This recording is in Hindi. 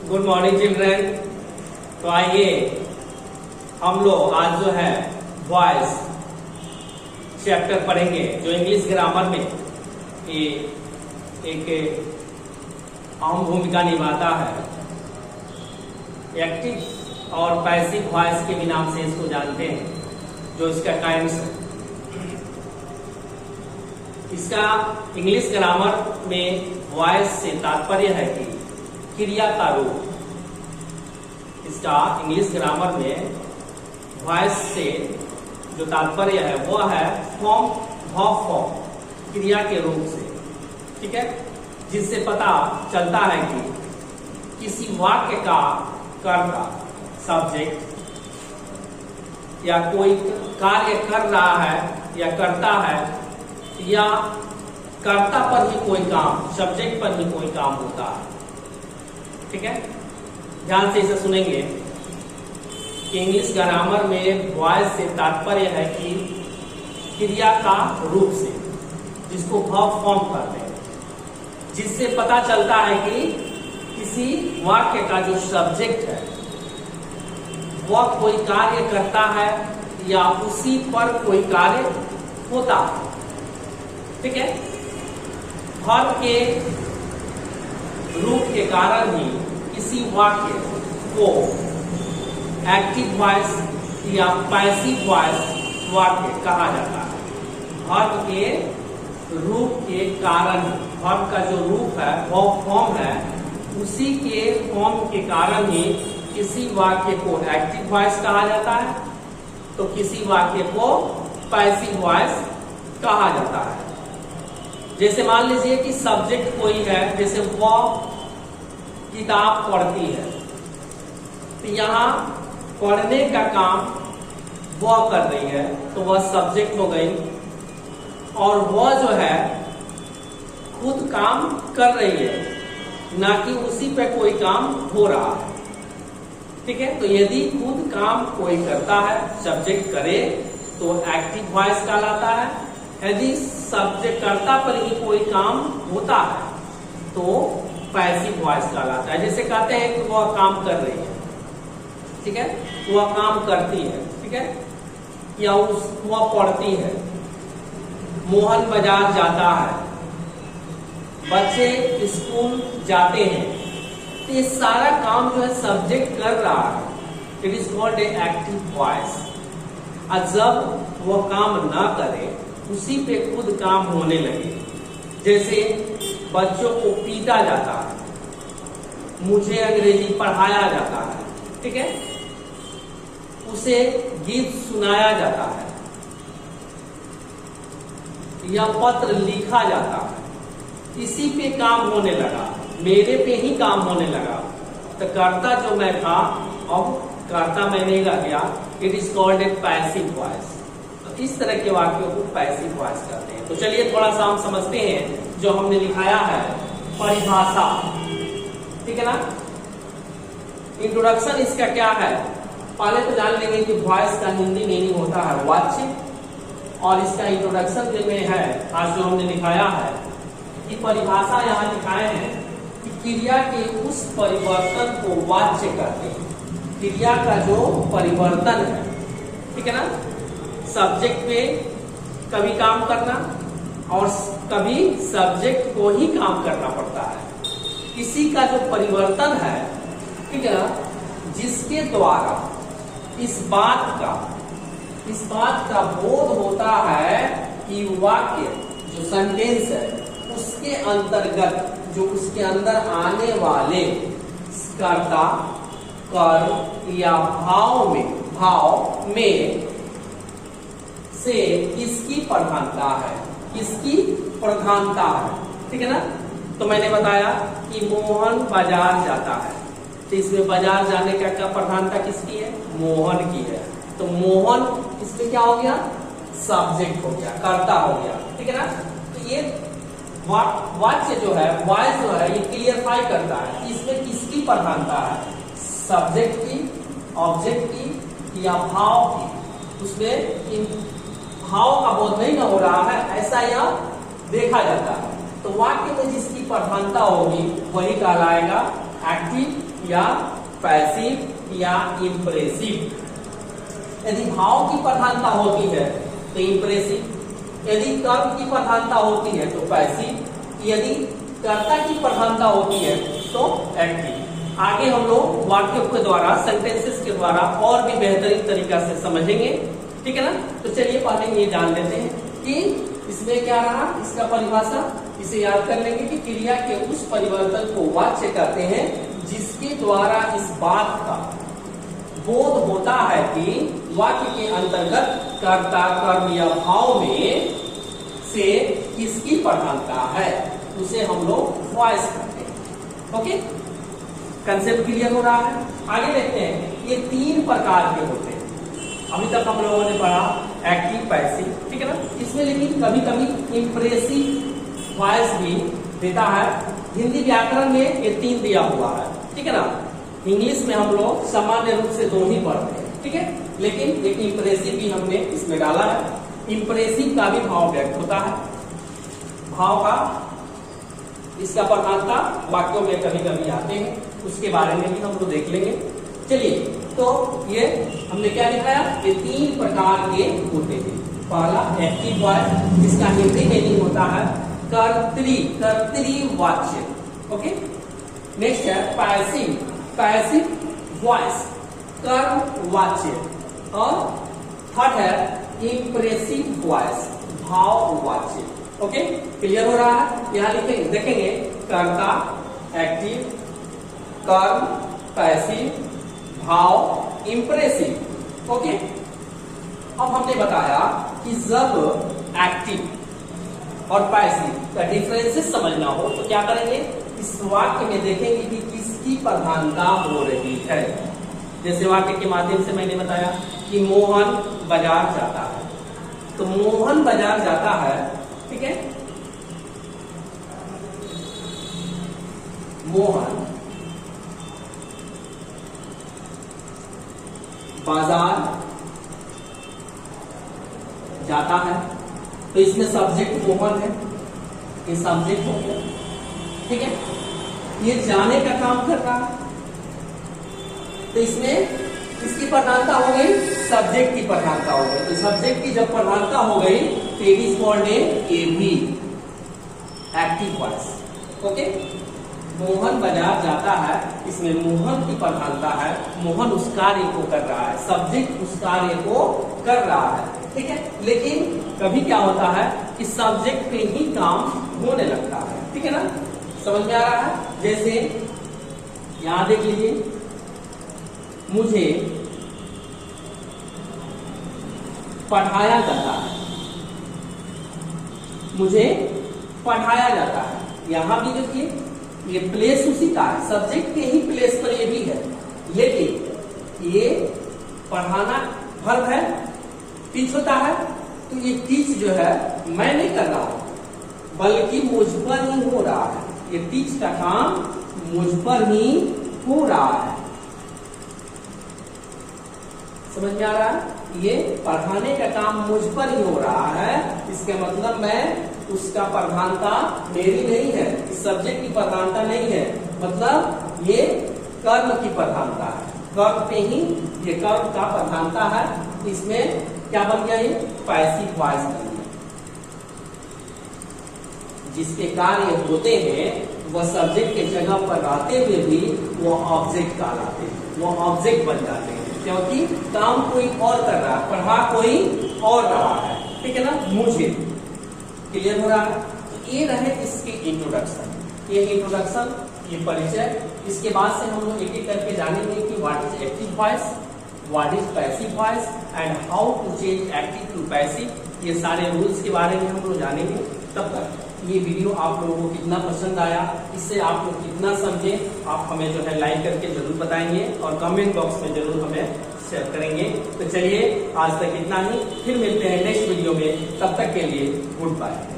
Good morning children. तो आइए हम लोग आज जो है वॉइस चैप्टर पढ़ेंगे जो इंग्लिश ग्रामर में एक अहम भूमिका निभाता है। एक्टिव और पैसिव वॉइस के भी नाम से इसको जानते हैं, जो इसका काइंड्स है। इसका इंग्लिश ग्रामर में वॉइस से तात्पर्य है कि क्रिया का रूप। इसका इंग्लिश ग्रामर में वॉइस से जो तात्पर्य है वो है फॉर्म, फॉर्म, क्रिया के रूप से। ठीक है, जिससे पता चलता है कि किसी वाक्य का कर्ता, सब्जेक्ट, या कोई कार्य कर रहा है या करता है, या कर्ता पर ही कोई काम, सब्जेक्ट पर ही कोई काम होता है। ठीक है, ध्यान से इसे सुनेंगे कि इंग्लिश ग्रामर में वॉइस से तात्पर्य है कि क्रिया का रूप से, जिसको वर्ब फॉर्म कहते हैं, जिससे पता चलता है कि किसी वाक्य का जो सब्जेक्ट है वह कोई कार्य करता है या उसी पर कोई कार्य होता है। ठीक है, वर्ब के रूप के कारण ही किसी वाक्य को एक्टिव वॉइस या पैसिव वॉइस वाक्य कहा जाता है। वर्ब के रूप के कारण, वर्ब का जो रूप है वो फॉर्म है, उसी के फॉर्म के कारण ही किसी वाक्य को एक्टिव वॉइस कहा जाता है, तो किसी वाक्य को पैसिव वॉइस कहा जाता है। जैसे मान लीजिए कि सब्जेक्ट कोई है, जैसे वो किताब पढ़ती है, तो यहाँ पढ़ने का काम वो कर रही है, तो वह सब्जेक्ट हो गई, और वह जो है खुद काम कर रही है, ना कि उसी पे कोई काम हो रहा है। ठीक है, तो यदि खुद काम कोई करता है, सब्जेक्ट करे, तो एक्टिव वॉइस कहलाता है। यदि सब्जेक्ट कर्ता पर ही कोई काम होता है तो पैसिव वॉइस कहलाता है। जैसे कहते हैं कि वह काम कर रही है, ठीक है, वह काम करती है, ठीक है, या वह पढ़ती है, मोहन बाजार जाता है, बच्चे स्कूल जाते हैं, तो ये सारा काम जो है सब्जेक्ट कर रहा है, it is called a active voice. और जब वह काम ना करे, उसी पे खुद काम होने लगे, जैसे बच्चों को पीटा जाता है, मुझे अंग्रेजी पढ़ाया जाता है, ठीक है, उसे गीत सुनाया जाता है, या पत्र लिखा जाता है, इसी पे काम होने लगा, मेरे पे ही काम होने लगा, तो कर्ता जो मैं था अब कर्ता मैं नहीं रह गया, it is called a passive voice. तो इस तरह के वाक्यों को पैसिव वॉइस कहते हैं। तो चलिए थोड़ा सा हम समझते हैं जो हमने लिखाया है परिभाषा। ठीक है ना, इंट्रोडक्शन इसका क्या है, पहले तो जान लेंगे कि वॉइस का हिंदी मीनिंग होता है वाच्य, और इसका इंट्रोडक्शन में है आज जो हमने लिखाया है कि परिभाषा यहाँ लिखाए हैं कि क्रिया के उस परिवर्तन को वाच्य कहते हैं। क्रिया का जो परिवर्तन है, ठीक है ना, सब्जेक्ट पे कभी काम करना और कभी सब्जेक्ट को ही काम करना पड़ता है, इसी का जो परिवर्तन है, ठीक है ना, जिसके द्वारा इस बात का बोध होता है कि वाक्य जो सेंटेंस है उसके अंतर्गत, जो उसके अंदर आने वाले कर्ता, कर्म या भाव में से किसकी प्रधानता है, किसकी प्रधानता है। ठीक है ना, तो मैंने बताया कि मोहन बाजार जाता है, तो इसमें बाजार जाने का क्या प्रधानता किसकी है, मोहन की है, तो मोहन इसमें क्या हो गया, सब्जेक्ट हो गया, कर्ता हो गया। ठीक है ना, तो ये वाच्य जो है, वॉइस जो है, ये क्लियरफाई करता है कि इसमें किसकी प्रधानता है, सब्जेक्ट की, ऑब्जेक्ट की या भाव की। उसमें इन भाव का बोध नहीं हो रहा है, ऐसा यह देखा जाता है। तो वाक्य में जिसकी प्रधानता होगी वही कहलाएगा एक्टिव या पैसिव या इम्प्रेसिव। यदि भाव की प्रधानता होती है तो इम्प्रेसिव, यदि कर्म की प्रधानता होती है तो पैसिव, यदि कर्ता की प्रधानता होती है तो एक्टिव। आगे हम लोग वाक्यों के द्वारा, सेंटेंसेस के द्वारा और भी बेहतरीन तरीका से समझेंगे, ठीक है ना। तो चलिए पहले ये जान लेते हैं कि इसमें क्या रहा, इसका परिभाषा इसे याद कर लेंगे कि क्रिया के उस परिवर्तन को वाच्य कहते हैं जिसके द्वारा इस बात का बोध होता है कि वाक्य के अंतर्गत कर्ता, कर्म या भाव में से किसकी प्रधानता है, उसे हम लोग वॉइस कहते हैं। ओके, कंसेप्ट क्लियर हो रहा है। आगे देखते हैं, ये 3 प्रकार के होते हैं। अभी तक हम लोगों ने पढ़ा एक्टिव, पैसिव, ठीक है ना। इसमें लेकिन कभी कभी इम्प्रेसिव वॉइस भी देता है। हिंदी व्याकरण में ये 3 दिया हुआ है, ठीक है ना। इंग्लिश में हम लोग सामान्य रूप से 2 ही पढ़ते हैं, ठीक है, लेकिन एक इम्प्रेसिव भी हमने इसमें डाला है। इम्प्रेसिव का भी भाव व्यक्त होता है, भाव का इसका प्रधानता वाक्यों में कभी कभी आते हैं, उसके बारे में भी हम लोग देख लेंगे। चलिए, तो ये हमने क्या दिखाया, ये 3 प्रकार के होते हैं। पहला एक्टिव वॉइस, जिसका हिंदी मीनिंग होता है कर्तृवाच्य। ओके, नेक्स्ट है पैसिव, पैसिव वॉइस, कर्मवाच्य। और थर्ड है इम्प्रेसिव वॉइस, भाववाच्य। ओके, क्लियर हो रहा है। यहाँ लिखेंगे, देखेंगे कर्ता एक्टिव, कर्म पैसिव, भाव इम्प्रेसिव। ओके, अब हमने बताया कि जब एक्टिव और पैसिव का डिफरेंसेस समझना हो तो क्या करेंगे, इस वाक्य में देखेंगे कि किसकी प्रधानता हो रही है। जैसे वाक्य के माध्यम से मैंने बताया कि मोहन बाजार जाता है, तो मोहन बाजार जाता है, ठीक है, मोहन बाजार जाता है, तो इसमें सब्जेक्ट मोहन है, ये सब्जेक्ट हो गया, ठीक है। ये जाने का काम कर रहा है, तो इसमें इसकी प्रधानता हो गई, सब्जेक्ट की प्रधानता हो गई। तो सब्जेक्ट की जब प्रधानता हो गई तो इट इज कॉल्ड ए भी एक्टिव वॉइस। ओके, मोहन बाजार जाता है, इसमें मोहन की प्रधानता है, मोहन उस कार्य को कर रहा है, सब्जेक्ट उस कार्य को कर रहा है, ठीक है। लेकिन कभी क्या होता है कि सब्जेक्ट पे ही काम होने लगता है, ठीक है ना, समझ में आ रहा है। जैसे यहां देख लीजिए, मुझे पढ़ाया जाता है, मुझे पढ़ाया जाता है। यहां भी देखिए, ये प्लेस उसी का है, सब्जेक्ट के ही प्लेस पर ये भी है, लेकिन ये पढ़ाना वर्ब है, टीच होता है, तो ये टीच जो है मैं नहीं कर रहा हूं, बल्कि मुझ पर ही हो रहा है। ये टीच का काम मुझ पर ही हो रहा है, समझ में आ रहा है। ये पढ़ाने का काम मुझ पर ही हो रहा है, इसका मतलब मैं उसका प्रधानता मेरी नहीं है, इस सब्जेक्ट की प्रधानता नहीं है, मतलब ये कर्म की प्रधानता है, कर्म पे ही ये कर्म का प्रधानता है। इसमें क्या बन गया, ये पैसिव वॉइस बन गया। जिसके कार्य होते हैं वह सब्जेक्ट के जगह पर रहते हुए भी वो ऑब्जेक्ट कहलाते हैं, वो ऑब्जेक्ट बन जाते हैं, क्योंकि काम कोई और कर रहा है, पढ़ा कोई और रहा है, ठीक है ना। मुझे क्लियर हो रहा है। तो ये रहे इसके इंट्रोडक्शन, ये इंट्रोडक्शन, ये परिचय। इसके बाद से हम लोग एक एक करके जानेंगे कि what is active voice, what is passive voice and how to change active to passive. ये सारे रूल्स के बारे में हम लोग जानेंगे। तब तक ये वीडियो आप लोगों को कितना पसंद आया, इससे आप लोग कितना समझे, आप हमें जो है लाइक करके जरूर बताएंगे और कमेंट बॉक्स में जरूर हमें शेयर करेंगे। तो चलिए आज तक इतना ही, फिर मिलते हैं नेक्स्ट वीडियो में, तब तक के लिए गुड बाय।